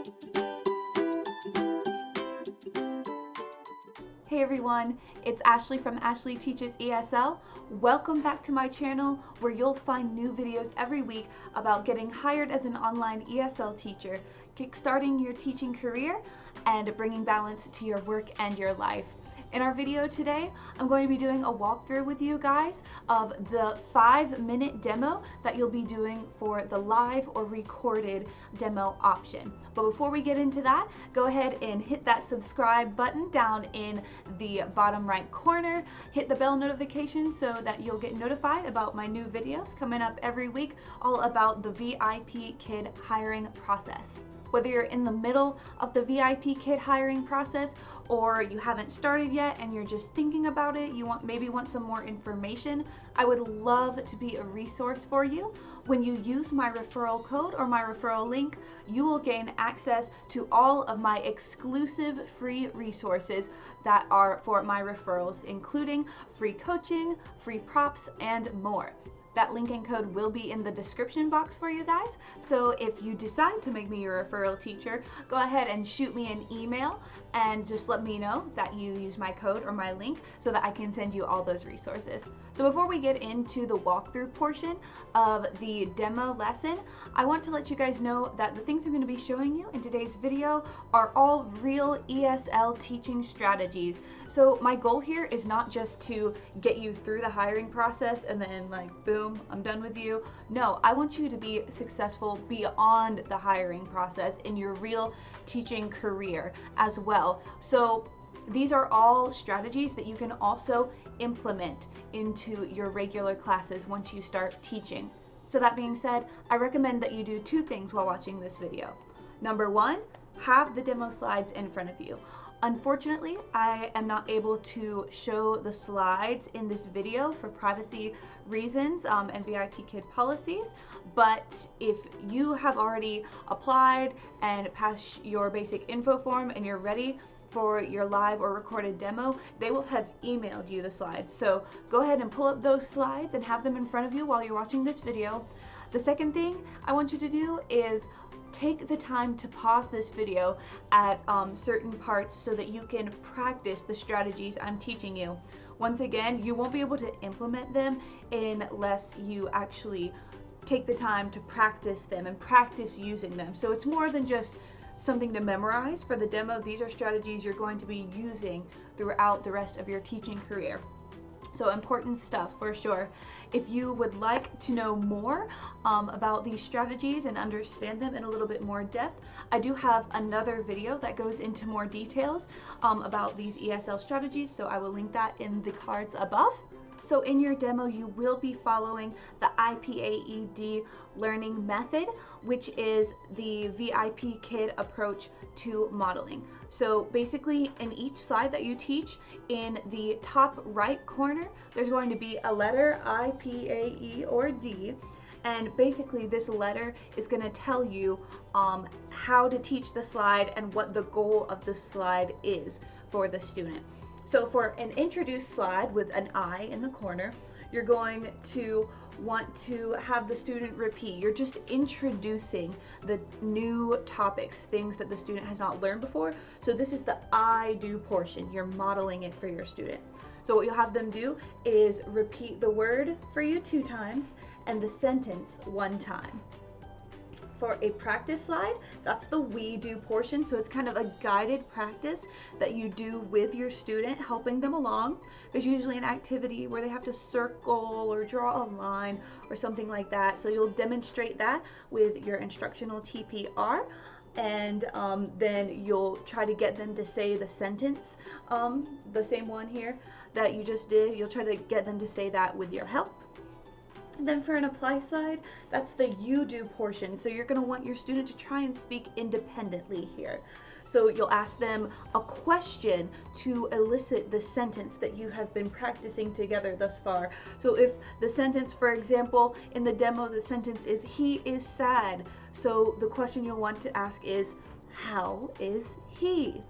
Hey everyone, it's Ashley from Ashley Teaches ESL. Welcome back to my channel where you'll find new videos every week about getting hired as an online ESL teacher, kickstarting your teaching career, and bringing balance to your work and your life. In our video today, I'm going to be doing a walkthrough with you guys of the 5-minute demo that you'll be doing for the live or recorded demo option. But before we get into that, go ahead and hit that subscribe button down in the bottom right corner. Hit the bell notification so that you'll get notified about my new videos coming up every week, all about the VIPKid hiring process. Whether you're in the middle of the VIPKid hiring process or you haven't started yet and you're just thinking about it, you maybe want some more information, I would love to be a resource for you. When you use my referral code or my referral link, you will gain access to all of my exclusive free resources that are for my referrals, including free coaching, free props, and more. That link and code will be in the description box for you guys. So if you decide to make me your referral teacher, go ahead and shoot me an email and just let me know that you use my code or my link so that I can send you all those resources. So before we get into the walkthrough portion of the demo lesson, I want to let you guys know that the things I'm going to be showing you in today's video are all real ESL teaching strategies. So my goal here is not just to get you through the hiring process and then like boom, I'm done with you. No, I want you to be successful beyond the hiring process in your real teaching career as well. So these are all strategies that you can also implement into your regular classes once you start teaching. So that being said, I recommend that you do two things while watching this video. Number one, have the demo slides in front of you. Unfortunately, I am not able to show the slides in this video for privacy reasons and VIPKid policies, but if you have already applied and passed your basic info form and you're ready for your live or recorded demo, they will have emailed you the slides. So go ahead and pull up those slides and have them in front of you while you're watching this video. The second thing I want you to do is take the time to pause this video at certain parts so that you can practice the strategies I'm teaching you. Once again, you won't be able to implement them unless you actually take the time to practice them and practice using them. So it's more than just something to memorize for the demo. These are strategies you're going to be using throughout the rest of your teaching career. So important stuff for sure. If you would like to know more about these strategies and understand them in a little bit more depth, I do have another video that goes into more details about these ESL strategies, so I will link that in the cards above. So in your demo, you will be following the IPAEDie learning method, which is the VIPKid approach to modeling. So basically in each slide that you teach, in the top right corner, there's going to be a letter I, P, A, E, or D. And basically this letter is going to tell you how to teach the slide and what the goal of the slide is for the student. So for an introduce slide with an I in the corner, you're going to want to have the student repeat. You're just introducing the new topics, things that the student has not learned before. So this is the I do portion. You're modeling it for your student. So what you'll have them do is repeat the word for you 2 times and the sentence 1 time. For a practice slide, that's the we do portion. So it's kind of a guided practice that you do with your student, helping them along. There's usually an activity where they have to circle or draw a line or something like that. So you'll demonstrate that with your instructional TPR. And then you'll try to get them to say the sentence, the same one here that you just did. You'll try to get them to say that with your help. Then for an apply slide, that's the you do portion. So you're going to want your student to try and speak independently here. So you'll ask them a question to elicit the sentence that you have been practicing together thus far. So if the sentence, for example, in the demo, the sentence is, he is sad. So the question you'll want to ask is, how is he?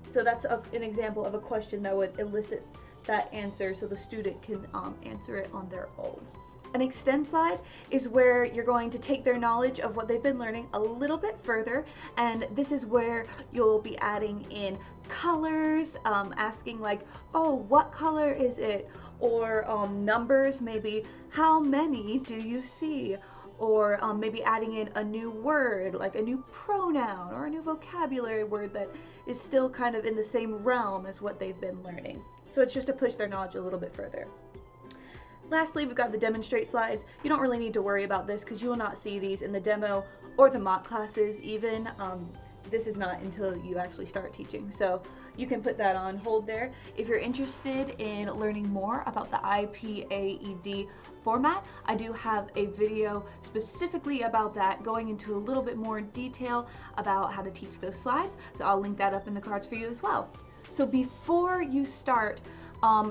So that's an example of a question that would elicit that answer so the student can answer it on their own. An extend slide is where you're going to take their knowledge of what they've been learning a little bit further, and this is where you'll be adding in colors, asking like, oh, what color is it? Or numbers, maybe how many do you see? Or maybe adding in a new word, like a new pronoun or a new vocabulary word that is still kind of in the same realm as what they've been learning. So it's just to push their knowledge a little bit further. Lastly, we've got the demonstrate slides. You don't really need to worry about this because you will not see these in the demo or the mock classes even. This is not until you actually start teaching, so you can put that on hold there. If you're interested in learning more about the IPAEDie format, I do have a video specifically about that, going into a little bit more detail about how to teach those slides, so I'll link that up in the cards for you as well. So before you start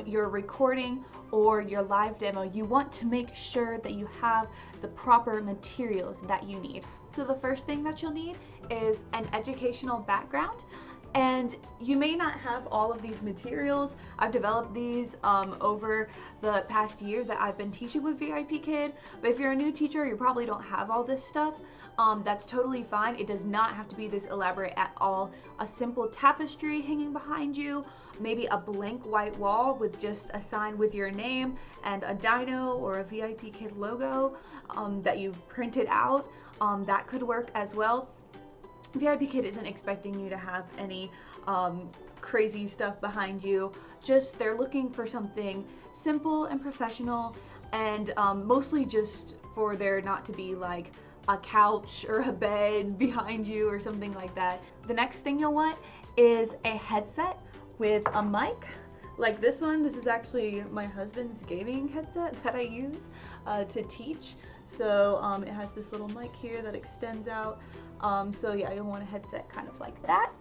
your recording or your live demo, you want to make sure that you have the proper materials that you need. So the first thing that you'll need is an educational background, and you may not have all of these materials. I've developed these over the past year that I've been teaching with VIPKid, but if you're a new teacher, you probably don't have all this stuff. That's totally fine. It does not have to be this elaborate at all. A simple tapestry hanging behind you, maybe a blank white wall with just a sign with your name and a dino or a VIPKid logo that you've printed out, that could work as well. VIPKid isn't expecting you to have any crazy stuff behind you. Just they're looking for something simple and professional, and mostly just for there not to be like a couch or a bed behind you or something like that. The next thing you'll want is a headset with a mic like this one. This is actually my husband's gaming headset that I use to teach. So it has this little mic here that extends out. So yeah, you'll want a headset kind of like that.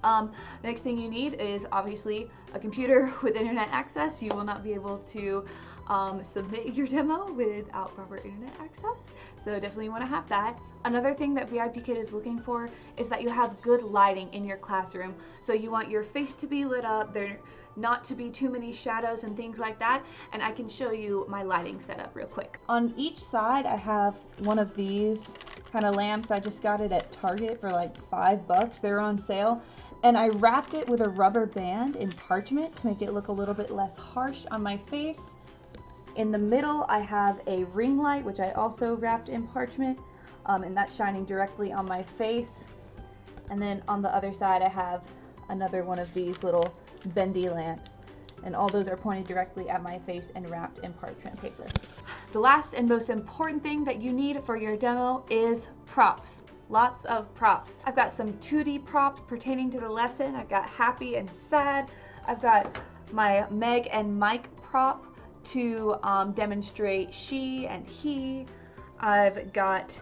The next thing you need is obviously a computer with internet access. You will not be able to submit your demo without proper internet access, so definitely want to have that. Another thing that VIPKid is looking for is that you have good lighting in your classroom. So you want your face to be lit up, there not to be too many shadows and things like that, and I can show you my lighting setup real quick. On each side I have one of these kind of lamps. I just got it at Target for like $5. They're on sale, and I wrapped it with a rubber band in parchment to make it look a little bit less harsh on my face. In the middle I have a ring light, which I also wrapped in parchment, and that's shining directly on my face. And then on the other side I have another one of these little bendy lamps, and all those are pointed directly at my face and wrapped in parchment paper. The last and most important thing that you need for your demo is props. Lots of props. I've got some 2D props pertaining to the lesson. I've got happy and sad. I've got my Meg and Mike prop to demonstrate she and he. I've got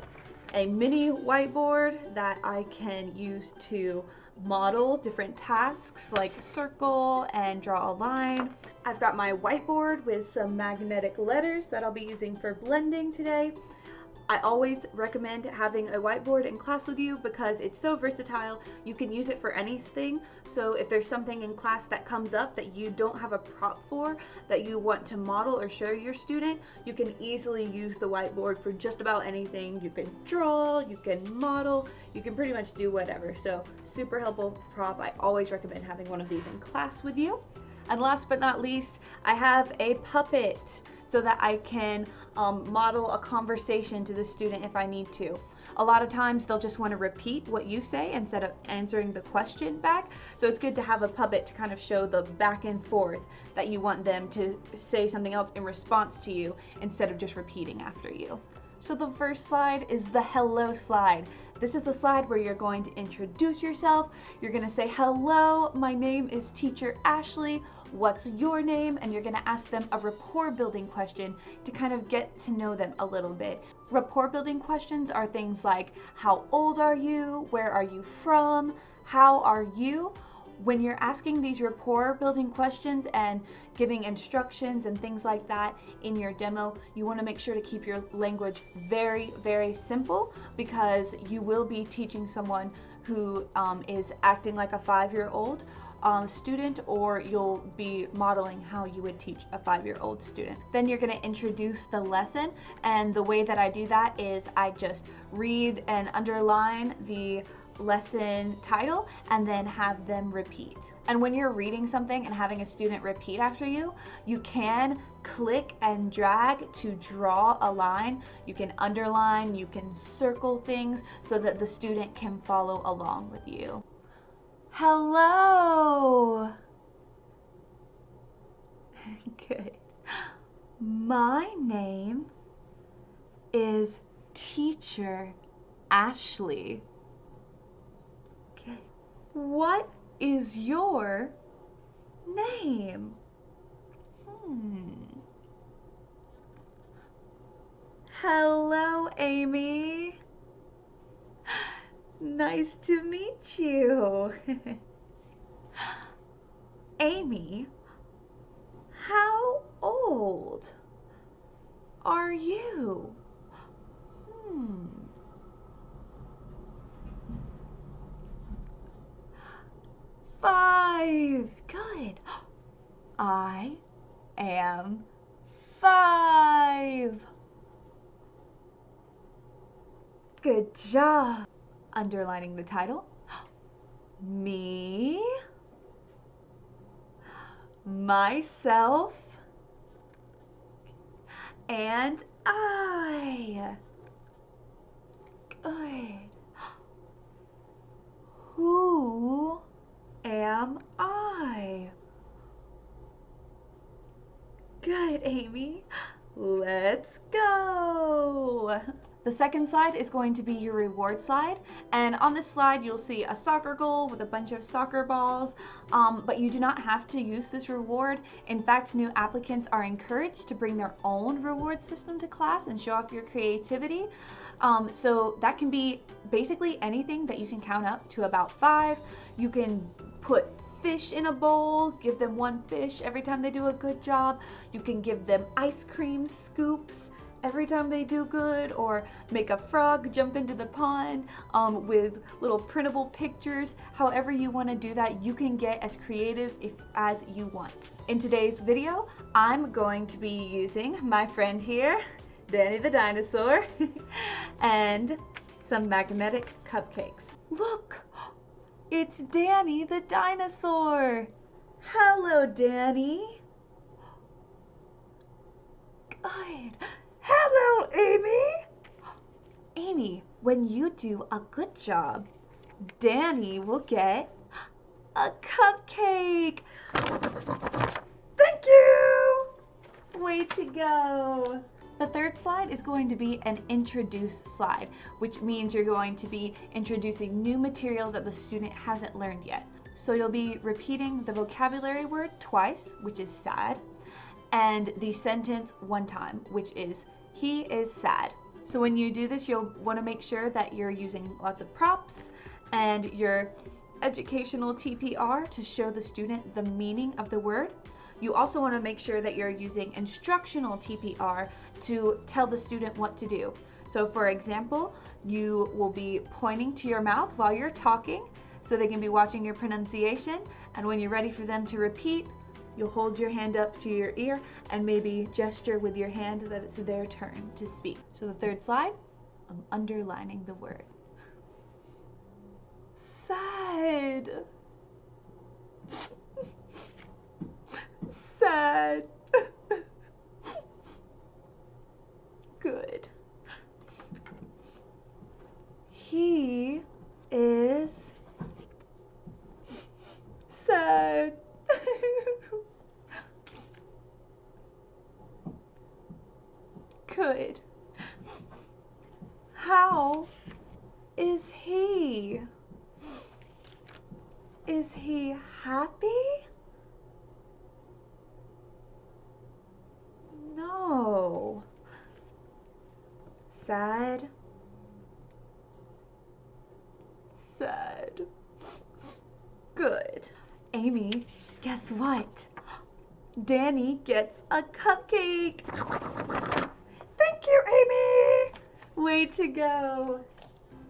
a mini whiteboard that I can use to model different tasks like circle and draw a line. I've got my whiteboard with some magnetic letters that I'll be using for blending today. I always recommend having a whiteboard in class with you because it's so versatile. You can use it for anything. So if there's something in class that comes up that you don't have a prop for, that you want to model or show your student, you can easily use the whiteboard for just about anything. You can draw, you can model, you can pretty much do whatever. So super helpful prop. I always recommend having one of these in class with you. And last but not least, I have a puppet so that I can model a conversation to the student if I need to. A lot of times they'll just want to repeat what you say instead of answering the question back. So it's good to have a puppet to kind of show the back and forth that you want them to say something else in response to you instead of just repeating after you. So the first slide is the hello slide. This is the slide where you're going to introduce yourself. You're going to say, hello, my name is Teacher Ashley. What's your name? And you're going to ask them a rapport building question to kind of get to know them a little bit. Rapport building questions are things like, how old are you? Where are you from? How are you? When you're asking these rapport building questions and giving instructions and things like that in your demo, you want to make sure to keep your language very, very simple, because you will be teaching someone who is acting like a 5-year-old student, or you'll be modeling how you would teach a 5-year-old student. Then you're going to introduce the lesson, and the way that I do that is I just read and underline the lesson title and then have them repeat. And when you're reading something and having a student repeat after you, you can click and drag to draw a line. You can underline, you can circle things so that the student can follow along with you. Hello. Good. My name is Teacher Ashley. What is your name? Hello, Amy. Nice to meet you. Amy, how old are you? 5. Good. I am 5. Good job. Underlining the title. Me, myself, and I. Good. Who am I? Good, Amy. Let's go. The second slide is going to be your reward slide, and on this slide you'll see a soccer goal with a bunch of soccer balls, but you do not have to use this reward. In fact, new applicants are encouraged to bring their own reward system to class and show off your creativity. So that can be basically anything that you can count up to about 5. You can put fish in a bowl, give them 1 fish every time they do a good job. You can give them ice cream scoops every time they do good, or make a frog jump into the pond with little printable pictures. However you want to do that, you can get as creative as you want. In today's video, I'm going to be using my friend here, Danny the dinosaur, and some magnetic cupcakes. Look, it's Danny the dinosaur. Hello, Danny. Good. Hello, Amy. Amy, when you do a good job, Danny will get a cupcake. Thank you. Way to go. The third slide is going to be an introduce slide, which means you're going to be introducing new material that the student hasn't learned yet. So you'll be repeating the vocabulary word twice, which is sad, and the sentence 1 time, which is he is sad. So when you do this, you'll want to make sure that you're using lots of props and your educational TPR to show the student the meaning of the word. You also want to make sure that you're using instructional TPR to tell the student what to do. So for example, you will be pointing to your mouth while you're talking so they can be watching your pronunciation, and when you're ready for them to repeat, you'll hold your hand up to your ear and maybe gesture with your hand that it's their turn to speak. So the third slide, I'm underlining the word. Sad. Sad. Good. He is sad. Good. How is he? Is he happy? No. Sad. Sad. Good. Amy, guess what? Danny gets a cupcake. Thank you, Amy. Way to go.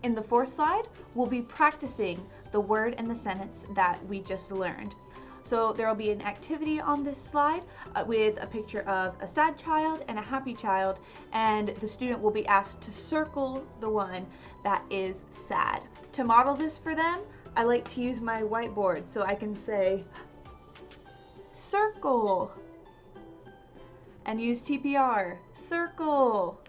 In the fourth slide, we'll be practicing the the word and the sentence that we just learned. So there will be an activity on this slide with a picture of a sad child and a happy child, and the student will be asked to circle the one that is sad. To model this for them, I like to use my whiteboard so I can say circle and use TPR, circle,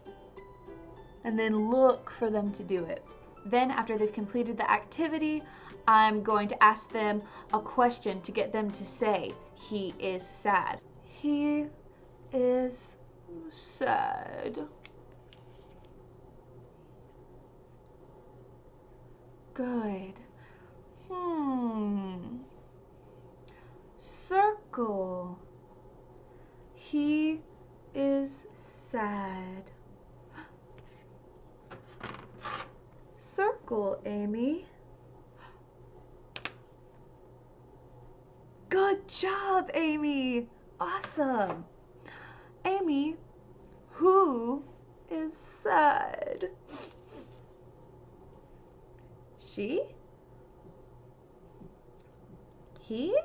and then look for them to do it. Then after they've completed the activity, I'm going to ask them a question to get them to say, he is sad. He is sad. Good. Circle. He is sad. Circle, Amy. Good job, Amy. Awesome. Amy, who is sad? She? He?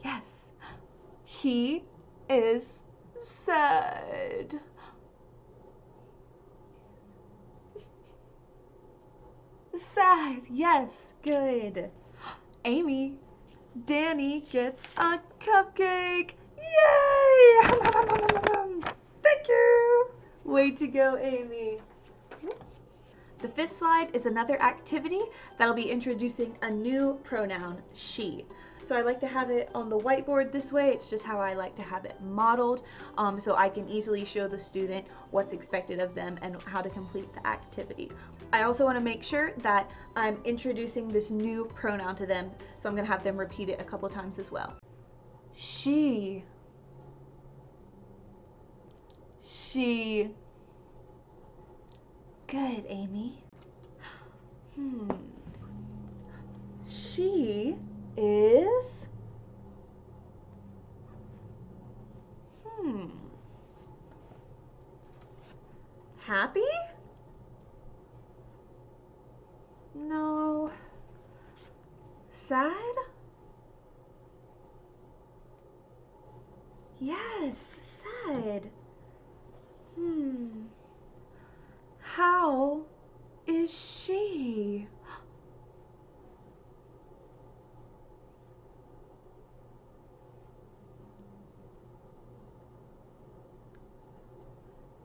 Yes. He is sad. Sad. Yes. Good. Amy, Danny gets a cupcake. Yay! Thank you. Way to go, Amy. The fifth slide is another activity that'll be introducing a new pronoun, she. So I like to have it on the whiteboard this way. It's just how I like to have it modeled, so I can easily show the student what's expected of them and how to complete the activity. I also want to make sure that I'm introducing this new pronoun to them, so I'm going to have them repeat it a couple times as well. She. She. Good, Amy. She is happy? No. Sad? Yes, sad. How is she?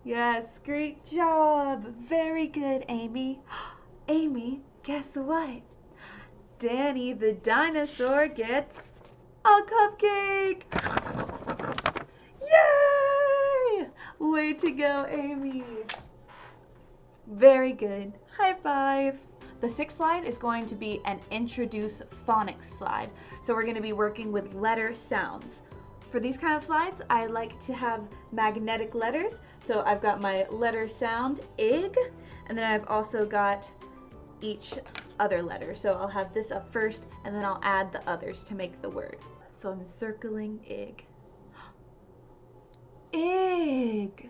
Yes, great job. Very good, Amy. Amy, guess what? Danny the dinosaur gets a cupcake. Yay! Way to go, Amy. Very good. High five. The sixth slide is going to be an introduce phonics slide. So we're going to be working with letter sounds. For these kind of slides, I like to have magnetic letters. So I've got my letter sound, ig, and then I've also got each other letter. So I'll have this up first, and then I'll add the others to make the word. So I'm circling ig. Ig.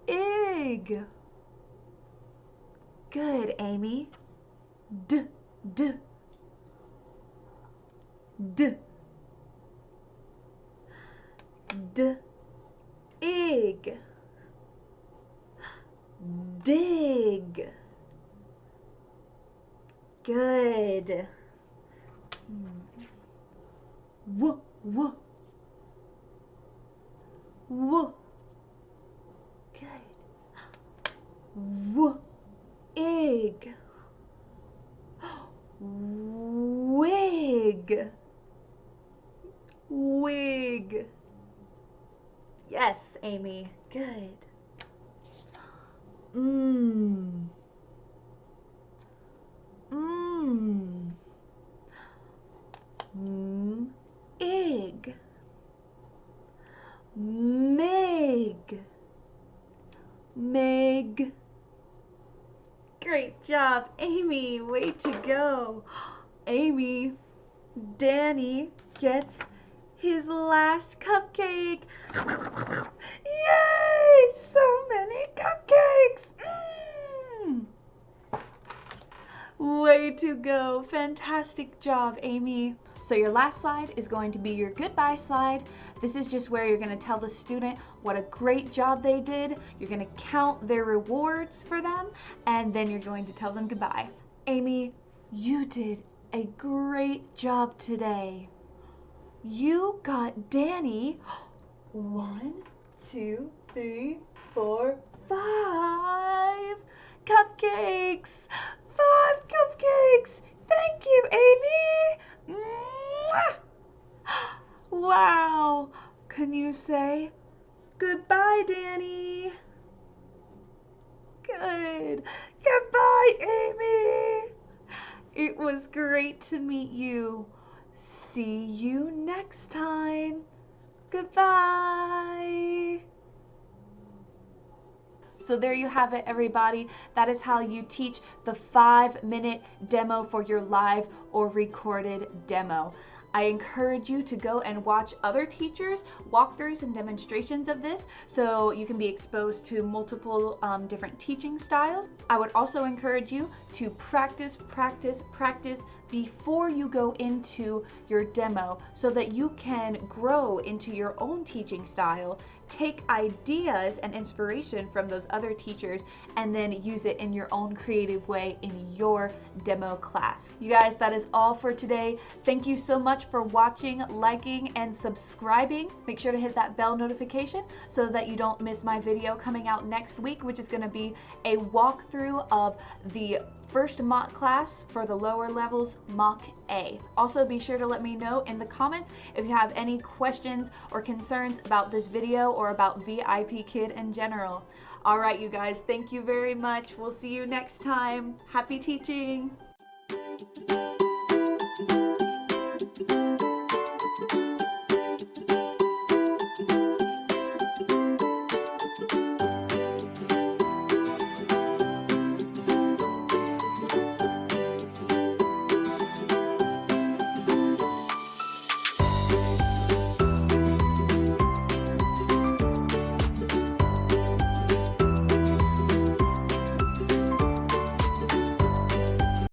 Ig. Good, Amy. D, d. D. D. Ig. Dig. Good. W, w. W. Good. W. Ig. Wig. Wig. Yes, Amy. Good. Ig. Mig. Meg. Great job, Amy. Way to go. Amy, Danny gets his last cupcake. Yay! So many cupcakes. Way to go. Fantastic job, Amy. So your last slide is going to be your goodbye slide. This is just where you're going to tell the student what a great job they did. You're going to count their rewards for them, and then you're going to tell them goodbye. Amy, you did a great job today. You got Danny 1, 2, 3, 4, 5 cupcakes. 5 cupcakes. Thank you, Amy. Mwah! Wow. Can you say goodbye, Danny? Good. Goodbye, Amy. It was great to meet you. See you next time. Goodbye. So there you have it, everybody. That is how you teach the 5-minute demo for your live or recorded demo. I encourage you to go and watch other teachers' walkthroughs and demonstrations of this so you can be exposed to multiple different teaching styles. I would also encourage you to practice before you go into your demo so that you can grow into your own teaching style, take ideas and inspiration from those other teachers, and then use it in your own creative way in your demo class. You guys, that is all for today. Thank you so much for watching, liking, and subscribing. Make sure to hit that bell notification so that you don't miss my video coming out next week, which is going to be a walkthrough of the first mock class for the lower levels, Mock A. Also, be sure to let me know in the comments if you have any questions or concerns about this video or about VIPKid in general. All right, you guys, thank you very much. We'll see you next time. Happy teaching.